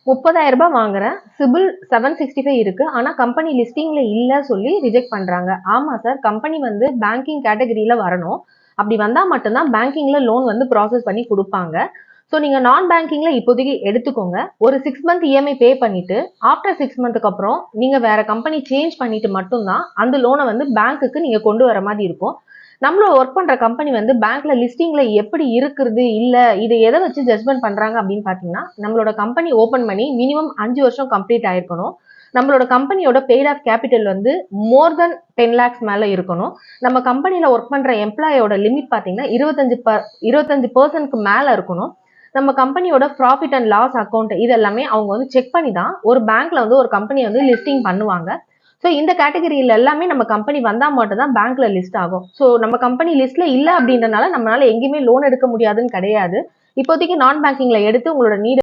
₹30,000 வாங்குறேன். சிபில் 765 இருக்கு. ஆனா கம்பெனி லிஸ்டிங்ல இல்ல சொல்லி ரிஜெக்ட் பண்றாங்க. ஆமா சார். கம்பெனி வந்து பேங்கிங் கேட்டகரியில வரணும். அப்படி வந்தா மட்டும் தான் பேங்கிங்ல லோன் வந்து ப்ராசஸ் பண்ணி குடுப்பாங்க. ஸோ நீங்க நான் பேங்கிங்ல இப்போதைக்கு எடுத்துக்கோங்க. ஒரு 6 மந்த் இஎம்ஐ பே பண்ணிட்டு, ஆஃப்டர் 6 மந்த்துக்கு அப்புறம் நீங்க வேற கம்பெனி சேஞ்ச் பண்ணிட்டு மட்டும் தான் அந்த லோன வந்து பேங்க்குக்கு நீங்க கொண்டு வர மாரி இருக்கும். நம்மள ஒர்க் பண்ற கம்பெனி வந்து பேங்க்ல லிஸ்டிங்ல எப்படி இருக்குது, இல்ல இத எத வச்சு ஜட்ஜ்மென்ட் பண்றாங்க அப்படின்னு பார்த்தீங்கன்னா, நம்மளோட கம்பெனி ஓப்பன் பண்ணி மினிமம் 5 வருஷம் கம்ப்ளீட் ஆயிருக்கணும். நம்மளோட கம்பெனியோட பெய்ட் ஆஃப் கேபிட்டல் வந்து மோர் தென் 10 லேக்ஸ் மேல இருக்கணும். நம்ம கம்பெனில ஒர்க் பண்ற எம்ப்ளாயோட லிமிட் பார்த்தீங்கன்னா 25% மேல இருக்கணும். நம்ம கம்பெனியோட ப்ராஃபிட் அண்ட் லாஸ் அக்கவுண்ட் இது எல்லாமே அவங்க வந்து செக் பண்ணி தான் ஒரு பேங்க்ல வந்து ஒரு கம்பெனி வந்து லிஸ்டிங் பண்ணுவாங்க. ஸோ இந்த கேட்டகரியில எல்லாமே நம்ம கம்பெனி வந்தா மட்டும் தான் பேங்க்ல லிஸ்ட் ஆகும். ஸோ நம்ம கம்பெனி லிஸ்ட்ல இல்ல அப்படின்றனால நம்மளால எங்கேயுமே லோன் எடுக்க முடியாதுன்னு கிடையாது. இப்போதைக்கு நான் பேங்கிங்ல எடுத்து உங்களோட நீட்